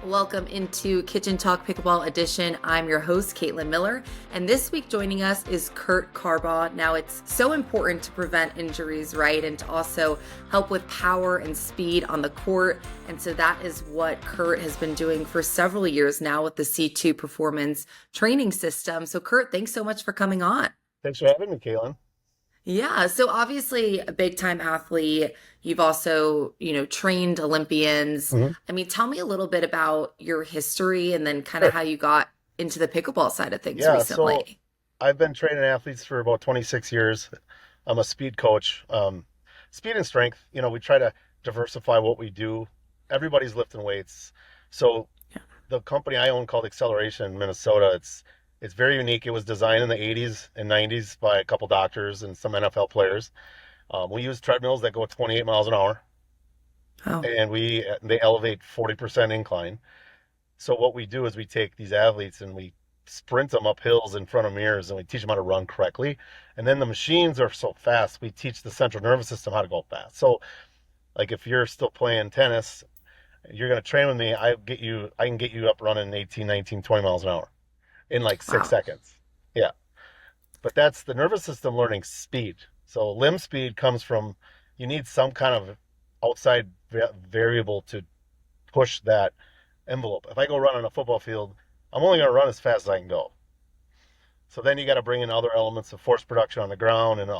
Welcome into Kitchen Talk Pickleball Edition. I'm your host, Caitlin Miller, and this week joining us is Curt Carbaugh. Now, it's so important to prevent injuries, right? And to also help with power and speed on the court. And so that is what Curt has been doing for several years now with the C2 Performance Training System. So Curt, thanks so much for coming on. Thanks for having me, Caitlin. Yeah, so obviously a big time athlete. You've also, trained Olympians. hmm I mean, tell me a little bit about your history and then kind of Sure. how you got into the pickleball side of things Yeah, so recently. I've been training athletes for about 26 years. I'm a speed coach. Speed and strength, we try to diversify what we do. Everybody's lifting weights. So Yeah. the company I own called Acceleration in Minnesota, it's very unique. It was designed in the 80s and 90s by a couple doctors and some NFL players. We use treadmills that go 28 miles an hour, Oh, and they elevate 40% incline. So what we do is we take these athletes and we sprint them up hills in front of mirrors and we teach them how to run correctly. And then the machines are so fast, we teach the central nervous system how to go fast. So like if you're still playing tennis, you're going to train with me, I can get you up running 18, 19, 20 miles an hour in like six wow. seconds. Yeah. But that's the nervous system learning speed. So limb speed comes from you need some kind of outside variable to push that envelope. If I go run on a football field, I'm only going to run as fast as I can go. So then you got to bring in other elements of force production on the ground and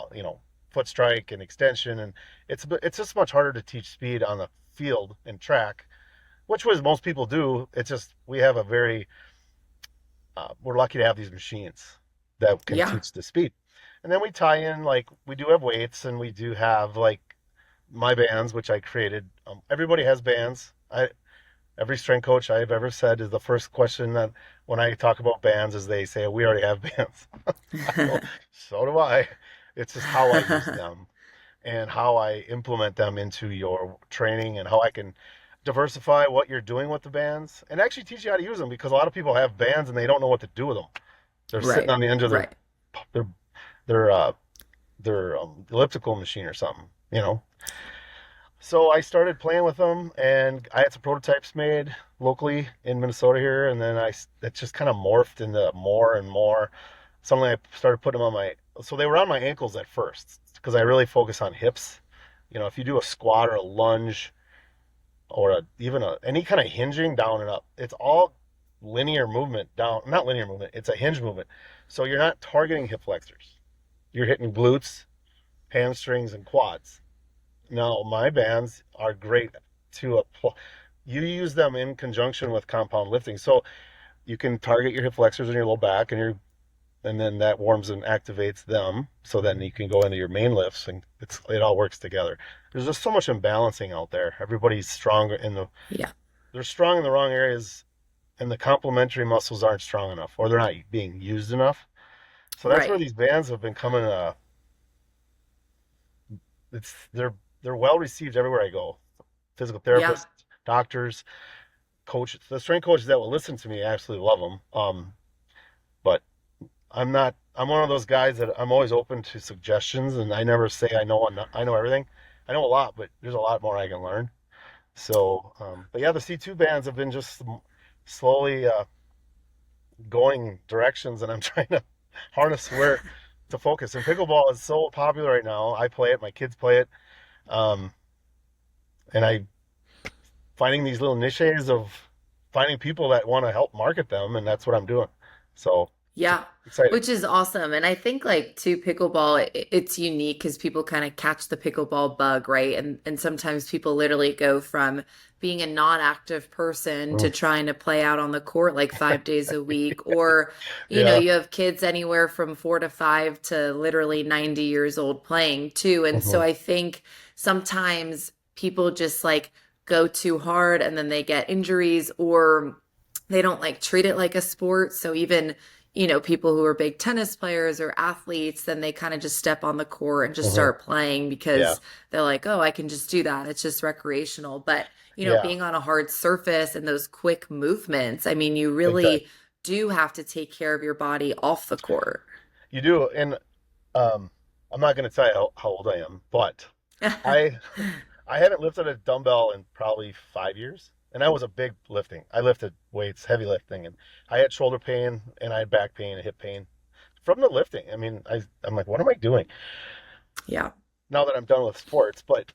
foot strike and extension, and it's just much harder to teach speed on the field and track, which was most people do. It's just we have a very we're lucky to have these machines that can Yeah, teach the speed, and then we tie in like we do have weights and we do have like my bands which I created. Everybody has bands. Every strength coach I've ever said is the first question that when I talk about bands is they say, we already have bands. I go, so do I. It's just how I use them and how I implement them into your training and how I can diversify what you're doing with the bands and actually teach you how to use them because a lot of people have bands and they don't know what to do with them. They're sitting right, on the end of right. their their uh, elliptical machine or something. So I started playing with them, and I had some prototypes made locally in Minnesota here, and then it just kind of morphed into more and more. Suddenly, I started putting them on so they were on my ankles at first because I really focus on hips. If you do a squat or a lunge or any kind of hinging down and up, it's all linear movement down, not linear movement, it's a hinge movement. So you're not targeting hip flexors. You're hitting glutes, hamstrings, and quads. No, my bands are great to apply. You use them in conjunction with compound lifting. So you can target your hip flexors and your low back and then that warms and activates them. So then you can go into your main lifts and it all works together. There's just so much imbalancing out there. Everybody's strong Yeah, they're strong in the wrong areas and the complementary muscles aren't strong enough or they're not being used enough. So that's where right. these bands have been coming. It's they're well received everywhere I go. Physical Yeah. therapists, doctors, coaches, the strength coaches that will listen to me absolutely love them. But I'm not. I'm one of those guys that I'm always open to suggestions, and I never say I know everything. I know a lot, but there's a lot more I can learn. So, but yeah, the C2 bands have been just slowly going directions, and I'm trying to harness where to focus. And pickleball is so popular right now. I play it, my kids play it, um, and I finding these little niches of finding people that want to help market them, and that's what I'm doing. So it's Yeah, exciting. which is awesome. And I think like too pickleball, it's unique because people kind of catch the pickleball bug, right? And sometimes people literally go from being a non-active person to Mm. trying to play out on the court like 5 days a week, or Yeah. you have kids anywhere from 4 to 5 to literally 90 years old playing too. And so hmm I think sometimes people just like go too hard and then they get injuries or they don't like treat it like a sport. So even people who are big tennis players or athletes, then they kind of just step on the court and just hmm start playing Yeah. because they're like, oh, I can just do that. It's just recreational. But, Yeah. being on a hard surface and those quick movements, I mean, you really Exactly. do have to take care of your body off the court. You do, and um, I'm not going to tell you how old I am, but I I haven't lifted a dumbbell in probably 5 years, And that was a big lifting. I lifted weights, heavy lifting, and I had shoulder pain and I had back pain and hip pain from the lifting. I mean, I'm like, what am I doing Yeah. now that I'm done with sports? But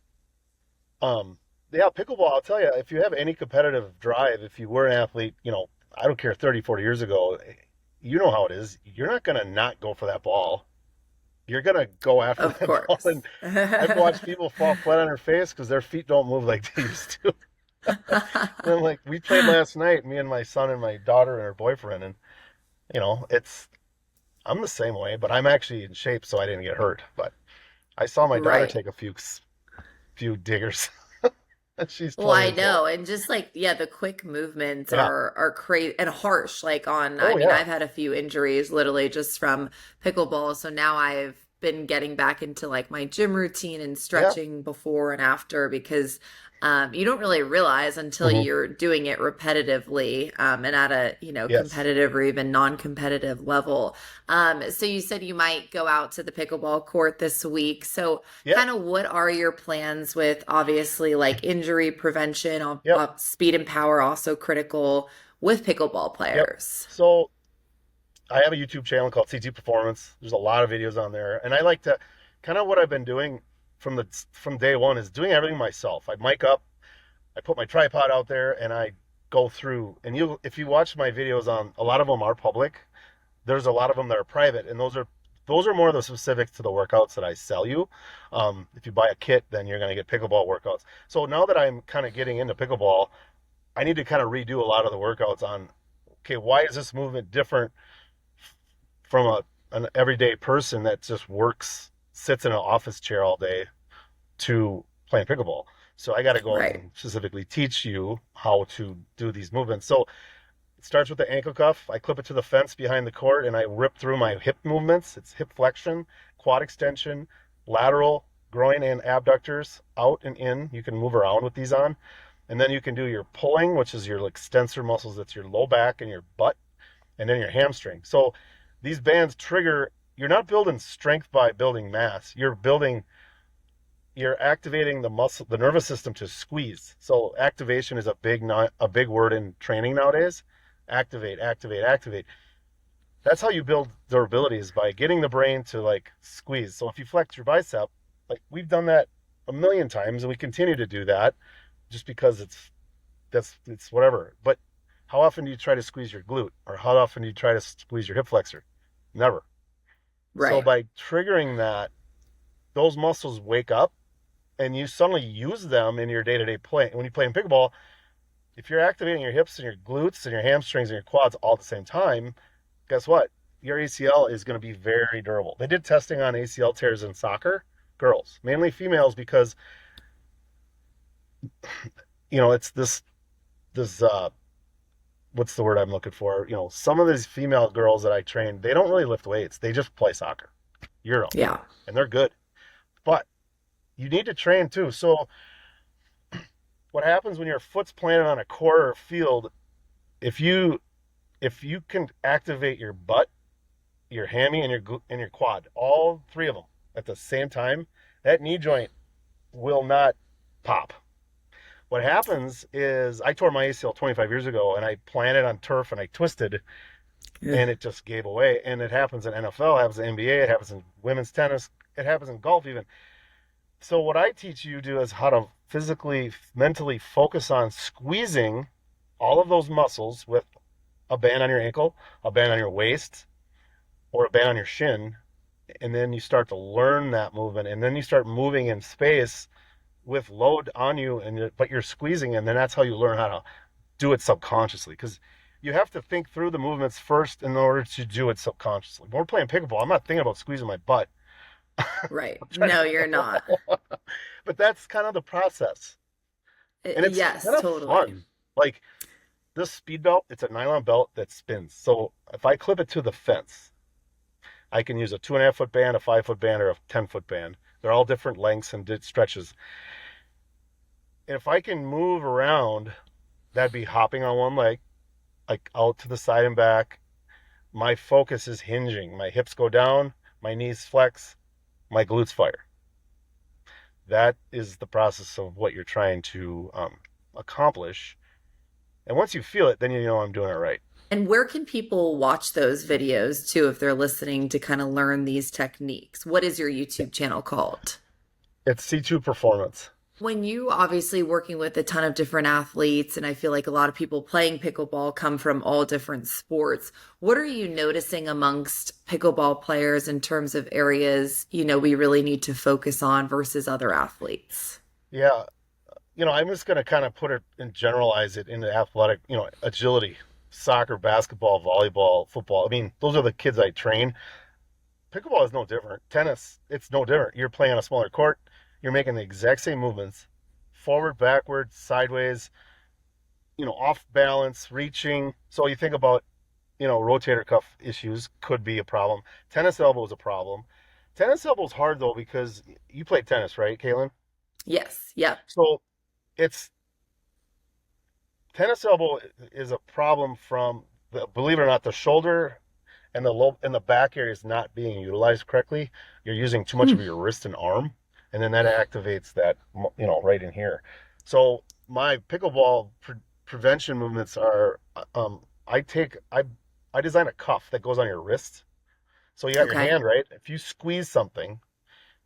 um, yeah, pickleball. I'll tell you, if you have any competitive drive, if you were an athlete, I don't care, 30, 40 years ago, you know how it is. You're not gonna not go for that ball. You're gonna go after Of that ball. course. And I've watched people fall flat on their face because their feet don't move like they used to. And I'm like, we played last night, me and my son and my daughter and her boyfriend, and it's I'm the same way, but I'm actually in shape, so I didn't get hurt. But I saw my daughter Right. take a few diggers. She's Well, 20 I years old. know, and just like yeah, the quick movements Yeah. are crazy and harsh. Like I Oh mean, yeah. I've had a few injuries literally just from pickleball, so now I've been getting back into like my gym routine and Yeah. stretching before and after because you don't really realize until Hmm. you're doing it repetitively and at a Yes. competitive or even non-competitive level. So you said you might go out to the pickleball court this week. So Yep. kind of what are your plans with obviously like injury prevention, Yep. speed and power also critical with pickleball Yep. players? So I have a YouTube channel called CT Performance. There's a lot of videos on there, and I like to kind of what I've been doing from day one is doing everything myself. I mic up, I put my tripod out there, and I go through. And you, if you watch my videos on, a lot of them are public. There's a lot of them that are private, and those are more of the specifics to the workouts that I sell you. If you buy a kit, then you're going to get pickleball workouts. So now that I'm kind of getting into pickleball, I need to kind of redo a lot of the workouts on, okay, why is this movement different from an everyday person that just sits in an office chair all day to playing pickleball. So I got to go in Right. and specifically teach you how to do these movements. So it starts with the ankle cuff. I clip it to the fence behind the court and I rip through my hip movements. It's hip flexion, quad extension, lateral, groin and abductors, out and in. You can move around with these on. And then you can do your pulling, which is your extensor muscles. That's your low back and your butt, and then your hamstring. So these bands trigger. You're not building strength by building mass. You're activating the nervous system to squeeze. So activation is a big word in training nowadays. Activate, activate, activate. That's how you build durability, is by getting the brain to like squeeze. So if you flex your bicep, like we've done that a million times and we continue to do that just because it's whatever. But how often do you try to squeeze your glute, or how often do you try to squeeze your hip flexor? Never. So Right. by triggering that, those muscles wake up and you suddenly use them in your day-to-day play. When you play in pickleball, if you're activating your hips and your glutes and your hamstrings and your quads all at the same time, guess what? Your ACL is going to be very durable. They did testing on ACL tears in soccer, girls, mainly females, because it's this what's the word I'm looking for? Some of these female girls that I train, they don't really lift weights. They just play soccer, Euro, Yeah. and they're good. But you need to train too. So what happens when your foot's planted on a court or field, if you if you can activate your butt, your hammy, and your quad, all three of them at the same time, that knee joint will not pop. What happens is I tore my ACL 25 years ago and I planted on turf and I twisted Ugh. and it just gave away. And it happens in NFL, it happens in NBA, it happens in women's tennis, it happens in golf even. So what I teach you to do is how to physically, mentally focus on squeezing all of those muscles with a band on your ankle, a band on your waist, or a band on your shin, and then you start to learn that movement, and then you start moving in space with load on you, but you're squeezing, and then that's how you learn how to do it subconsciously, because you have to think through the movements first in order to do it subconsciously. When we're playing pickleball, I'm not thinking about squeezing my butt. Right. I'm trying to No, hit the you're not. ball. But that's kind of the process, and it's Yes, kind of totally. fun. Like this speed belt, it's a nylon belt that spins. So if I clip it to the fence, I can use a 2.5 foot band, a 5 foot band, or a 10 foot band. They're all different lengths and stretches. And if I can move around, that'd be hopping on one leg, like out to the side and back. My focus is hinging. My hips go down, my knees flex, my glutes fire. That is the process of what you're trying to accomplish. And once you feel it, then you know I'm doing it right. And where can people watch those videos too if they're listening to kind of learn these techniques? What is your YouTube channel called? It's C2 Performance. When you obviously working with a ton of different athletes, and I feel like a lot of people playing pickleball come from all different sports, what are you noticing amongst pickleball players in terms of areas, we really need to focus on versus other athletes? Yeah, I'm just going to kind of put it and generalize it into athletic, agility, soccer, basketball, volleyball, football. I mean, those are the kids I train. Pickleball is no different. Tennis, it's no different. You're playing on a smaller court. You're making the exact same movements, forward, backward, sideways, off balance, reaching. So you think about, rotator cuff issues could be a problem. Tennis elbow is a problem. Tennis elbow is hard though because you play tennis, right, Caitlin? Yes. Yep. So it's tennis elbow is a problem from believe it or not, the shoulder and the low and the back area is not being utilized correctly. You're using too much Hmm. of your wrist and arm, and then that activates that right in here. So my pickleball prevention movements are I design a cuff that goes on your wrist. So you got your Okay. hand right. If you squeeze something,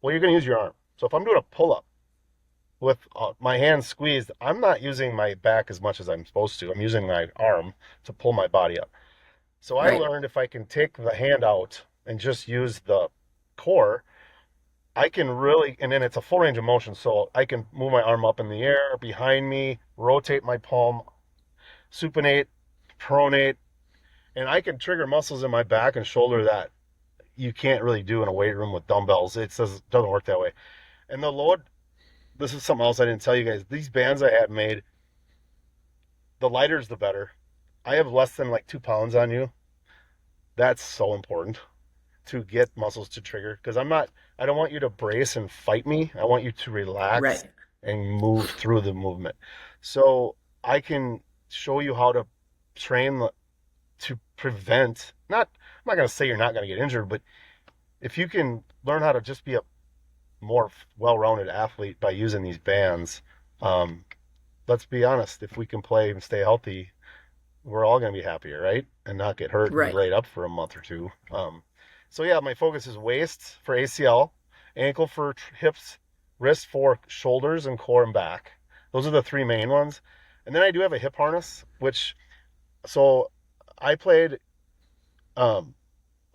well, you're going to use your arm. So if I'm doing a pull up with my hand squeezed, I'm not using my back as much as I'm supposed to. I'm using my arm to pull my body up. So I Right. learned if I can take the hand out and just use the core, I can really, and then it's a full range of motion. So I can move my arm up in the air behind me, rotate my palm, supinate, pronate, and I can trigger muscles in my back and shoulder that you can't really do in a weight room with dumbbells. It says it doesn't work that way. And the load, this is something else I didn't tell you guys. These bands I had made, the lighter is the better. I have less than like 2 pounds on you. That's so important to get muscles to trigger because I don't want you to brace and fight me. I want you to relax Right. and move through the movement. So I can show you how to train to prevent, I'm not going to say you're not going to get injured, but if you can learn how to just be a more well-rounded athlete by using these bands, um, let's be honest, if we can play and stay healthy, we're all going to be happier, right? And not get hurt and be Right. laid up for a month or two. So yeah, my focus is waist for ACL, ankle for hips, wrist for shoulders and core and back. Those are the three main ones. And then I do have a hip harness, which so I played. Um,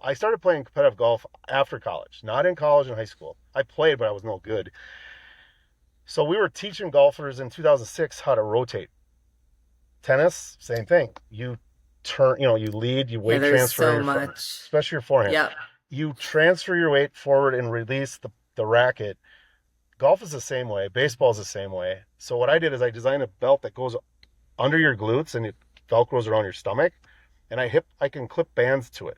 I started playing competitive golf after college, not in college and high school. I played, but I was no good. So we were teaching golfers in 2006 how to rotate. Tennis, same thing. You turn, you lead, you Yeah, weight there's transfer so your, much. especially your forehand. Yep. You transfer your weight forward and release the racket. Golf is the same way. Baseball is the same way. So what I did is I designed a belt that goes under your glutes and it velcros around your stomach, and I can clip bands to it.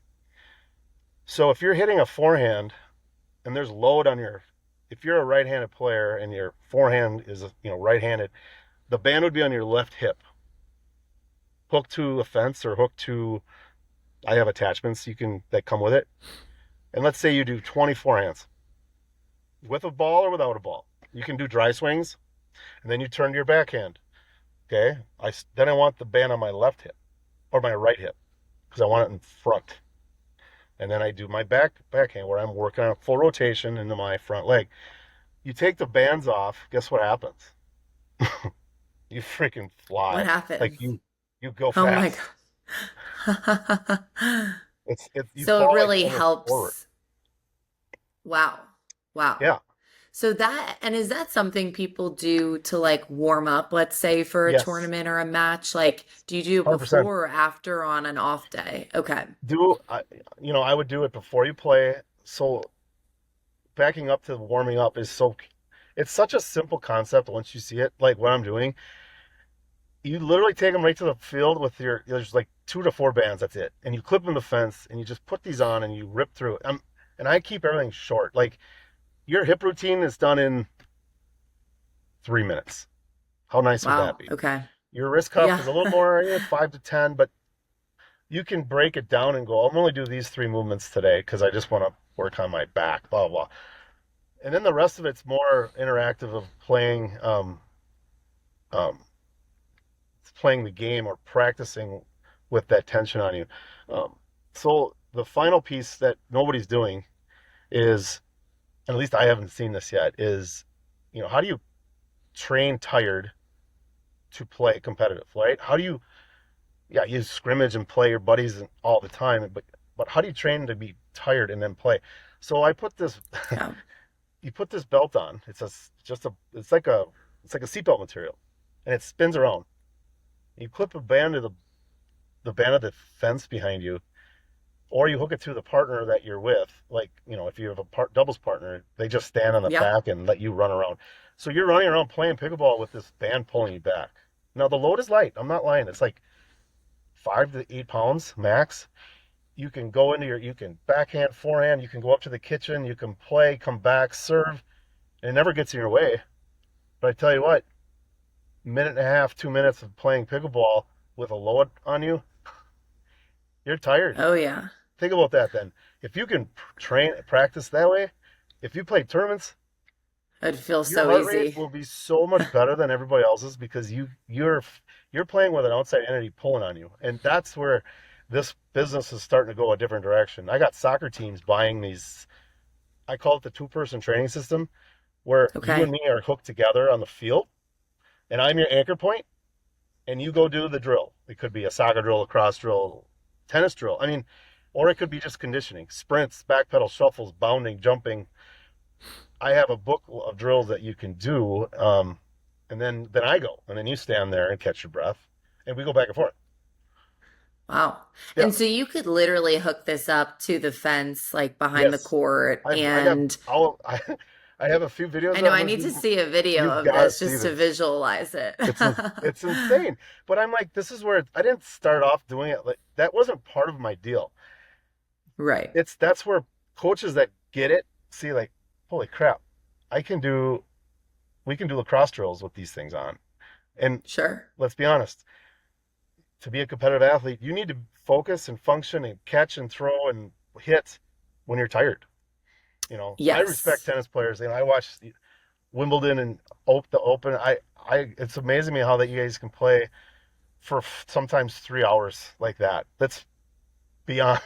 So if you're hitting a forehand and there's load on your, if you're a right-handed player and your forehand is right-handed, the band would be on your left hip, hooked to a fence or hooked to. I have attachments you can that come with it. And let's say you do 20 forehands with a ball or without a ball. You can do dry swings, and then you turn to your backhand. Okay, then I want the band on my left hip or my right hip because I want it in front. And then I do my backhand where I'm working on a full rotation into my front leg. You take the bands off, guess what happens? You freaking What fly. Like happens? you go Oh my fast. God. You So it fall like really almost forward. helps. Wow. Wow. Yeah. And is that something people do to like warm up, let's say for a Yes. tournament or a match? Like, do you do it 100%. before or after on an off day? Okay. Do I, I would do it before you play. So backing up to warming up it's such a simple concept once you see it, like what I'm doing. You literally take them right to the field with there's like 2 to 4 bands, that's it. And you clip them to the fence and you just put these on and you rip through it. And I keep everything short. Like your hip routine is done in 3 minutes. How nice would that Wow. be? Okay. Your wrist cuff Yeah. is a little more, 5 to 10, but you can break it down and go, I'm only do these 3 movements today because I just want to work on my back, blah, blah, blah. And then the rest of it's more interactive of playing um, playing the game or practicing with that tension on you. Um, so the final piece that nobody's doing is, and at least I haven't seen this yet, is, how do you train tired to play competitive, right? How do you, yeah, you scrimmage and play your buddies all the time, but how do you train to be tired and then play? So I put this, Yeah. you put this belt on. It's like a seatbelt material, and it spins around. You clip a band to the band of the fence behind you, or you hook it to the partner that you're with. Like, if you have a doubles partner, they just stand on the Yeah. back and let you run around. So you're running around playing pickleball with this band pulling you back. Now the load is light. I'm not lying. It's like 5 to 8 pounds max. You can backhand, forehand, you can go up to the kitchen, you can play, come back, serve, and it never gets in your way. But I tell you what, minute and a half, 2 minutes of playing pickleball with a load on you, you're tired. Oh yeah. Think about that then. If you can practice that way, if you play tournaments, It feels your so heart rate easy. will be so much better than everybody else's because you're playing with an outside entity pulling on you, and that's where this business is starting to go a different direction. I got soccer teams buying these. I call it the two-person training system, where you and Okay. me are hooked together on the field, and I'm your anchor point, and you go do the drill. It could be a soccer drill, a cross drill, tennis drill. I mean, or it could be just conditioning, sprints, back pedal shuffles, bounding, jumping. I have a book of drills that you can do, and then I go, and then you stand there and catch your breath, and we go back and forth. Wow. Yeah. And so you could literally hook this up to the fence, like behind the Yes. court. I got And all I have a few videos I know of I it. need to see a video You've of got to this see just to this. visualize it. It's insane. But I'm like, this is where I didn't start off doing it like that wasn't part of my deal. Right. That's where coaches that get it see like, holy crap, I can do we can do lacrosse drills with these things on. And Sure. let's be honest, to be a competitive athlete, you need to focus and function and catch and throw and hit when you're tired. I respect Yes. tennis players, and I watch Wimbledon and the Open. It's amazing me how that you guys can play for sometimes 3 hours like that. That's beyond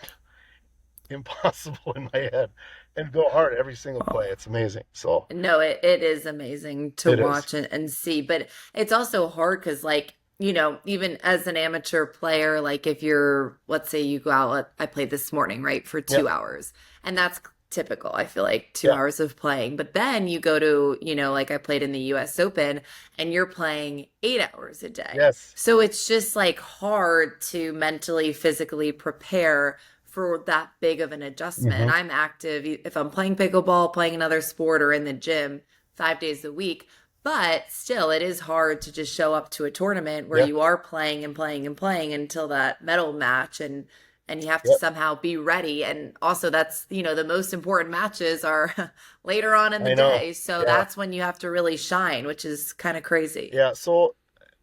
impossible in my head, and go hard every single Well, play. It's amazing. So no, it is amazing to it is. watch and see, but it's also hard because, like, even as an amateur player, like if you're, let's say you go out, I played this morning, right, for Yeah, 2 hours, and that's typical. I feel like two yeah, hours of playing, but then you go to, like I played in the US Open and you're playing 8 hours a day. yes. So it's just like hard to mentally, physically prepare for that big of an adjustment. Hmm. And I'm active if I'm playing pickleball, playing another sport, or in the gym 5 days a week. But still, it is hard to just show up to a tournament where Yeah, you are playing and playing and playing until that medal match, and you have to yeah. somehow be ready. And also that's, the most important matches are later on in the I know. day. So Yeah, that's when you have to really shine, which is kind of crazy. yeah. So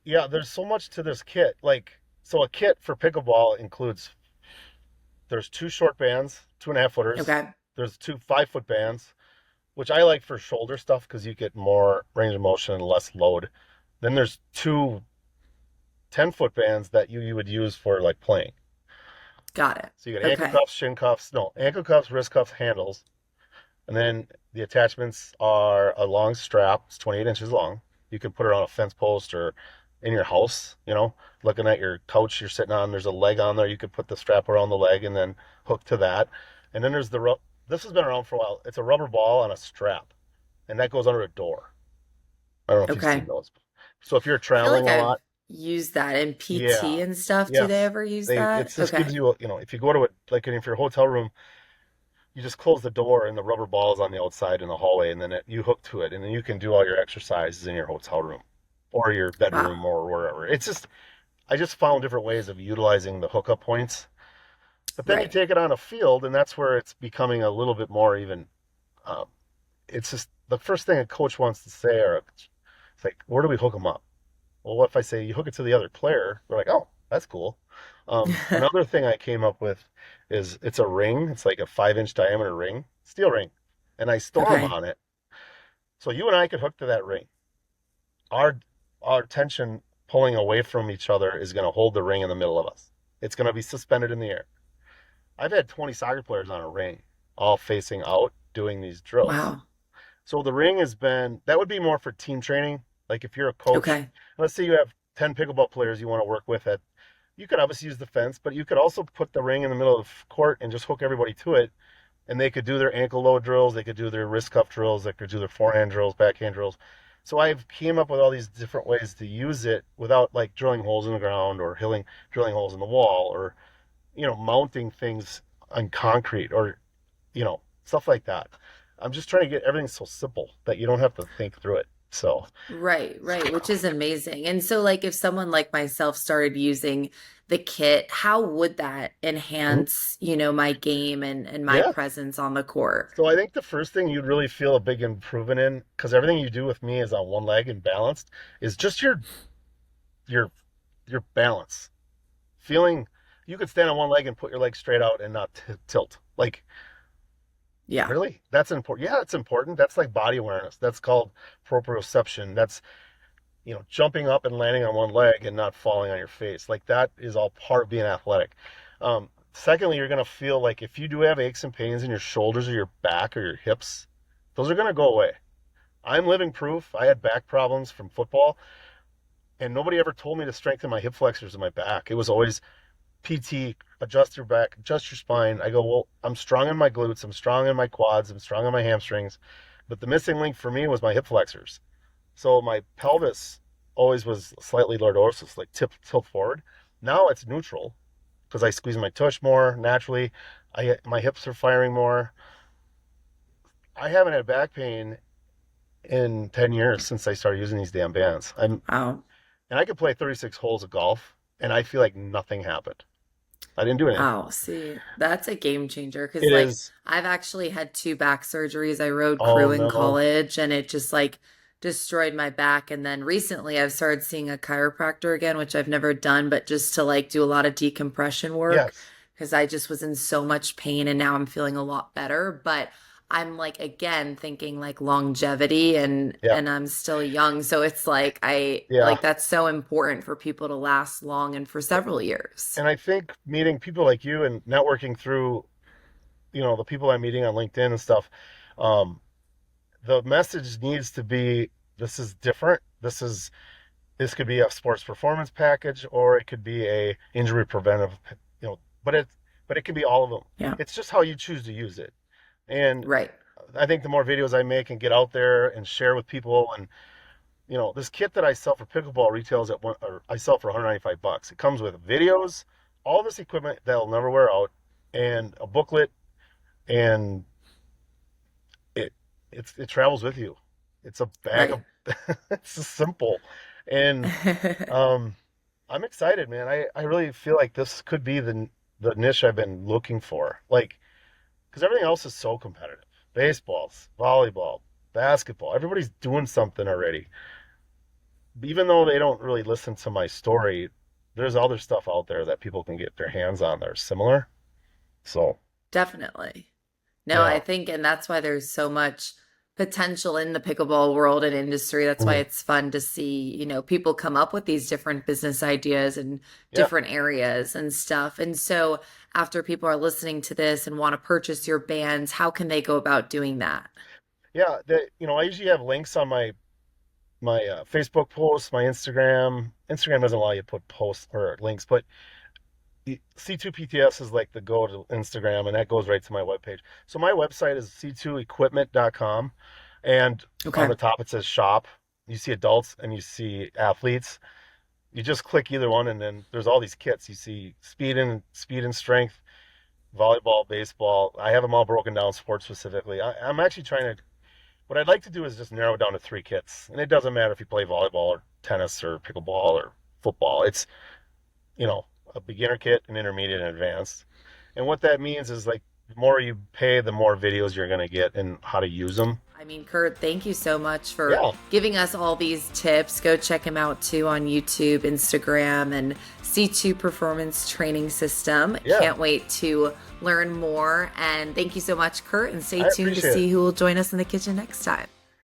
yeah, there's so much to this kit. So a kit for pickleball includes there's two short bands, 2.5 footers. Okay. There's two 5 foot bands, which I like for shoulder stuff because you get more range of motion and less load. Then there's two 10 foot bands that you would use for like playing. Got it. So you got ankle Okay. cuffs, shin cuffs, no, ankle cuffs, wrist cuffs, handles. And then the attachments are a long strap. It's 28 inches long. You can put it on a fence post or in your house, looking at your couch you're sitting on. There's a leg on there. You could put the strap around the leg and then hook to that. And then there's this has been around for a while. It's a rubber ball on a strap, and that goes under a door. I don't know if you've seen Okay. those. So if you're I feel traveling like a I've lot, used that in yeah, PT and stuff. Do they yes, ever use it that? just gives Okay. you if you go to it like if your hotel room, you just close the door and the rubber ball is on the outside in the hallway, and then you hook to it, and then you can do all your exercises in your hotel room or your Wow. bedroom or wherever. I just found different ways of utilizing the hookup points. But then you Right. take it on a field, and that's where it's becoming a little bit more even. Um, it's just the first thing a coach wants to say, or it's like, where do we hook them up? Well, what if I say you hook it to the other player? They're like, oh, that's cool. Another thing I came up with is it's a ring. It's like a 5 inch diameter ring, steel ring, and I store them Okay. on it. So you and I could hook to that ring. Our tension pulling away from each other is going to hold the ring in the middle of us. It's going to be suspended in the air. I've had 20 soccer players on a ring, all facing out, doing these drills. Wow. So the ring has been, that would be more for team training. Like if you're a coach, Okay. let's say you have 10 pickleball players you want to work with, you could obviously use the fence, but you could also put the ring in the middle of the court and just hook everybody to it. And they could do their ankle load drills, they could do their wrist cuff drills, they could do their forehand drills, backhand drills. So I've came up with all these different ways to use it without like drilling holes in the ground or drilling holes in the wall or, mounting things on concrete or, stuff like that. I'm just trying to get everything so simple that you don't have to think through it. So, Right, right, which is amazing. And so, like, if someone like myself started using the kit, how would that mhm. enhance, my game and my Yeah. presence on the court? So I think the first thing you'd really feel a big improvement in, because everything you do with me is on one leg and balanced, is just your your balance. Feeling you could stand on one leg and put your leg straight out and not tilt. Like, Yeah, really? That's important. Yeah, it's important. That's like body awareness. That's called proprioception. That's, jumping up and landing on one leg and not falling on your face. Like that is all part of being athletic. Secondly, you're going to feel like if you do have aches and pains in your shoulders or your back or your hips, those are going to go away. I'm living proof. I had back problems from football, and nobody ever told me to strengthen my hip flexors and my back. It was always PT, adjust your back, adjust your spine. I go, well, I'm strong in my glutes, I'm strong in my quads, I'm strong in my hamstrings. But the missing link for me was my hip flexors. So my pelvis always was slightly lordosis, like tilt forward. Now it's neutral because I squeeze my tush more naturally. My hips are firing more. I haven't had back pain in 10 years since I started using these damn bands. wow. And I could play 36 holes of golf and I feel like nothing happened. I didn't do anything. Wow, see, that's a game changer because It like is. I've actually had two back surgeries. I rode Oh crew in no. college and it just like destroyed my back. And then recently I've started seeing a chiropractor again, which I've never done, but just to like do a lot of decompression work Yes. because I just was in so much pain and now I'm feeling a lot better. But I'm like again thinking like longevity Yeah. and I'm still young. So it's like I Yeah. like that's so important for people to last long and for several years. And I think meeting people like you and networking through, the people I'm meeting on LinkedIn and stuff, um, the message needs to be this is different. This could be a sports performance package or it could be a injury preventive, but it can be all of them. Yeah. It's just how you choose to use it. And Right. I think the more videos I make and get out there and share with people and this kit that I sell for pickleball retails or I sell for $195. It comes with videos, all this equipment that'll never wear out, and a booklet, and it travels with you. It's a bag Right. of it's simple, and um, I'm excited, man. I really feel like this could be the niche I've been looking for, like because everything else is so competitive. Baseballs, volleyball, basketball, everybody's doing something already. Even though they don't really listen to my story, there's other stuff out there that people can get their hands on that are similar. So, Definitely. No, I yeah. think, and that's why there's so much potential in the pickleball world and industry. That's why Mhm. it's fun to see, people come up with these different business ideas and Yeah. different areas and stuff. And so after people are listening to this and want to purchase your bands, how can they go about doing that? Yeah. I usually have links on my Facebook posts, my Instagram. Instagram doesn't allow you to put posts or links, but C2PTS is like the go to Instagram, and that goes right to my webpage. So my website is c2equipment.com, and on Okay. the top it says shop. You see adults and you see athletes. You just click either one, and then there's all these kits. You see speed and strength, volleyball, baseball. I have them all broken down sport specifically. I'm actually trying to. What I'd like to do is just narrow it down to three kits, and it doesn't matter if you play volleyball or tennis or pickleball or football. It's you know a beginner kit, an intermediate, and advanced. And what that means is like the more you pay, the more videos you're gonna get and how to use them. I mean, Kurt, thank you so much for Yeah, giving us all these tips. Go check him out too on YouTube, Instagram, and C2 Performance Training System. yeah, Can't wait to learn more. And thank you so much, Kurt. And stay I tuned to appreciate it. see who will join us in the kitchen next time.